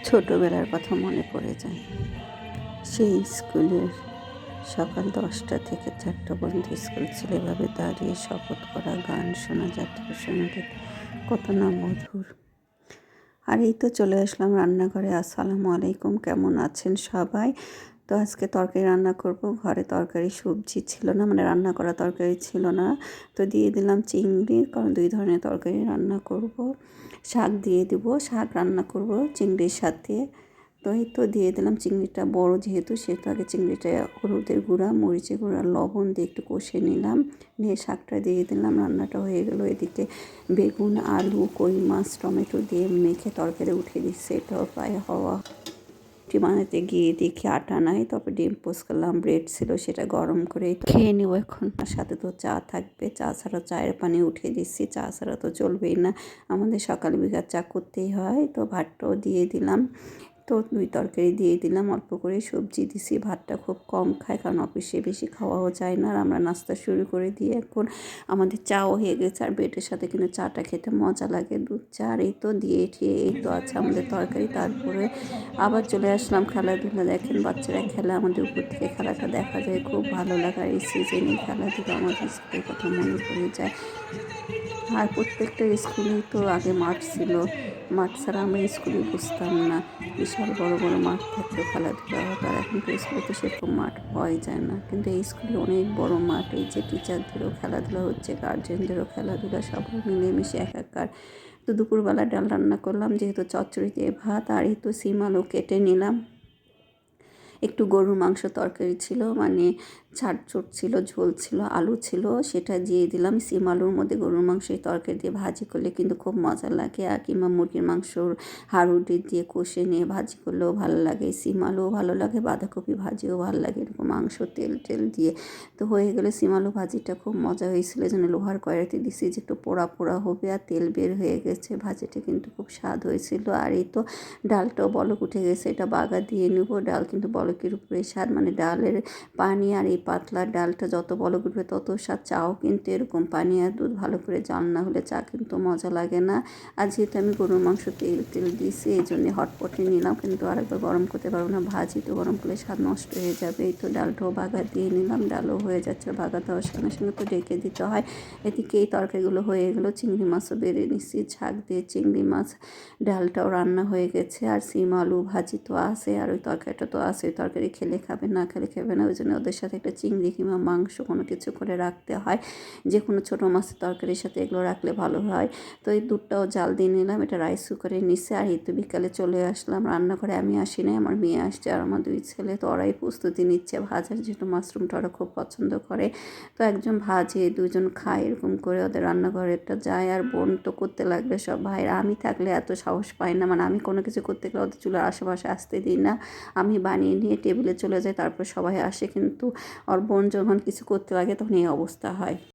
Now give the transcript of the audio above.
ছোটোবেলার কথা মনে পড়ে যায়। সেই স্কুলের সকাল 10টা থেকে 4টা পর্যন্ত স্কুল ছিল। এভাবে দাঁড়িয়ে শপথ করা, গান শোনা, জাতীয় সঙ্গীত, কত না মধুর। আর এই তো চলে আসলাম রান্নাঘরে। আসসালামু আলাইকুম, কেমন আছেন সবাই? তো আজকে তরকারি রান্না করব। ঘরে তরকারি সবজি ছিল না, মানে রান্না করা তরকারি ছিল না, তো দিয়ে দিলাম চিংড়ি, কারণ 2 ধরনের তরকারি রান্না করব। শাক দিয়ে দিব, শাক রান্না করব চিংড়ির সাথে। তো এই তো দিয়ে দিলাম, চিংড়িটা বড় যেহেতু সেহেতু আগে চিংড়িটা হলুদের গুঁড়া, মরিচের গুঁড়া, লবণ দিয়ে একটু কষে নিলাম, নিয়ে শাকটা দিয়ে দিলাম। রান্নাটা হয়ে গেল। এদিকে বেগুন, আলু, কই মাছ, টমেটো দিয়ে মেখে তরকারি উঠিয়ে দিচ্ছে। এটাও প্রায় হওয়া। রুটি বানাতে গিয়ে দেখি আটা নাই, তারপর ডিম পোস্ট করলাম, ব্রেড ছিল সেটা গরম করে খেয়ে নিব এখন। আর সাথে তো চা থাকবে, চা ছাড়া চায়ের পানি উঠিয়ে দিচ্ছি, চা ছাড়া তো চলবেই না, আমাদের সকাল বিকাল চা করতেই হয়। তো ভাতটাও দিয়ে দিলাম, তো 2 তরকারি দিয়ে দিলাম, অল্প করে সবজি দিছি। ভাতটা খুব কম খায়, কারণ অফিসে বেশি খাওয়াও যায় না। আর আমরা নাস্তা শুরু করে দিয়ে এখন আমাদের চাও হয়ে গেছে। আর ব্রেডের সাথে কিন্তু চাটা খেতে মজা লাগে, দুধ চা। আর এই তো দিয়ে ঠিয়ে এই তো আছে আমাদের তরকারি। তারপরে আবার চলে আসলাম খেলাধুলা। দেখেন বাচ্চারা খেলা, আমাদের উপর থেকে খেলাটা দেখা যায়, খুব ভালো লাগার এই সিজনে খেলাধুলা আমাদের স্কুলের কথা মনে পড়ে যায়। আর প্রত্যেকটা স্কুলেই তো আগে মাঠ ছিল, মাঠ ছাড়া আমরা স্কুলে বুঝতাম না। বিশাল বড় বড় মাঠ থাকতো, খেলাধুলা হতো। আর এখন তো স্কুলে তো সেরকম মাঠ পাওয়াই যায় না, কিন্তু এই স্কুলে অনেক বড় মাঠ। এই যে টিচারদেরও খেলাধুলা হচ্ছে, গার্জেনদেরও খেলাধুলা, সবাই মিলেমিশে একাকার। তো দুপুরবেলা ডাল রান্না করলাম, যেহেতু চচ্চড়ি দিয়ে ভাত। আর এই তো সিম আলু কেটে নিলাম। একটু গরুর মাংস তরকারি ছিল, মানে ঝাড়চুট ছিল, ঝোল ছিল, আলু ছিল, সেটা দিয়ে দিলাম। সিম আলুর মধ্যে গরুর মাংস এই তরকারি দিয়ে ভাজি করলে কিন্তু খুব মজা লাগে। আর কিংবা মুরগির মাংসর হাড়ুডি দিয়ে কষে নিয়ে ভাজি করলেও ভালো লাগে, সিম আলুও ভালো লাগে, বাঁধাকপি ভাজিও ভালো লাগে, এরকম মাংস তেল টেল দিয়ে। তো হয়ে গেলে সিম আলু ভাজিটা খুব মজা হয়েছিল, এই জন্য লোহার কড়াইতে দিছি যে একটু পোড়া পোড়া হবে। আর তেল বের হয়ে গেছে, ভাজিটা কিন্তু খুব স্বাদ হয়েছিল। আর এই তো ডালটাও বলক উঠে গেছে, এটা বাগা দিয়ে নেব। ডাল কিন্তু বলকের উপরে স্বাদ, মানে ডালের পানি আর এই পাতলা ডালটা যত বলক উঠবে তত স্বাদ। চাও কিন্তু এরকম পানি আর দুধ ভালো করে জাল না হলে চা কিন্তু মজা লাগে না। আর যেহেতু আমি গরুর মাংস তেল তেল দিয়েছি, এই জন্যে হটপটে নিলাম, কিন্তু আরেকবার গরম করতে পারবো না, ভাজি তো গরম করলে স্বাদ নষ্ট হয়ে যাবে। এই তো ডালটাও বাগা দিয়ে নিলাম, ডালও হয়ে যাচ্ছে। বাগা দেওয়ার সঙ্গে সঙ্গে তো ডেকে দিতে হয়। এদিকে এই তরকারিগুলো হয়ে গেলো, চিংড়ি মাছও বেড়ে নিচ্ছি, ঝাঁক দিয়ে চিংড়ি মাছ। ডালটাও রান্না হয়ে গেছে, আর সিম আলু ভাজি তো আছে, আর ওই তরকারিটা তো আছে। ওই তরকারি খেলে খাবে, না খেলে খাবে না, ওই জন্য ওদের সাথে একটা চিংড়ি কিংবা মাংস কোনো কিছু করে রাখতে হয়। যে কোনো ছোটো মাছের তরকারির সাথে এগুলো রাখলে ভালো হয়। তো এই দুধটাও জাল দিয়ে নিলাম, এটা রাইস কুকারে নিচ্ছে। আর এই তো বিকালে চলে আসলাম রান্নাঘরে, আমি আসি নাই, আমার মেয়ে আসছে আর আমার 2 ছেলে, তো ওরাই প্রস্তুতি নিচ্ছে ভাজার, যেহেতু মাশরুমটা ওরা খুব পছন্দ করে। তো একজন ভাজে, 2জন খায়, এরকম করে ওদের রান্নাঘরেটা যায়। আর বোন তো করতে লাগবে সব, ভাইরা। আমি থাকলে এত সাহস পাই না, মানে আমি কোনো কিছু করতে গেলে ওদের চুলার আশেপাশে আসতে দিই না, আমি বানিয়ে নিয়ে টেবিলে চলে যাই, তারপর সবাই আসে। কিন্তু ওর বোন যখন কিছু করতে লাগে তখন এই অবস্থা হয়।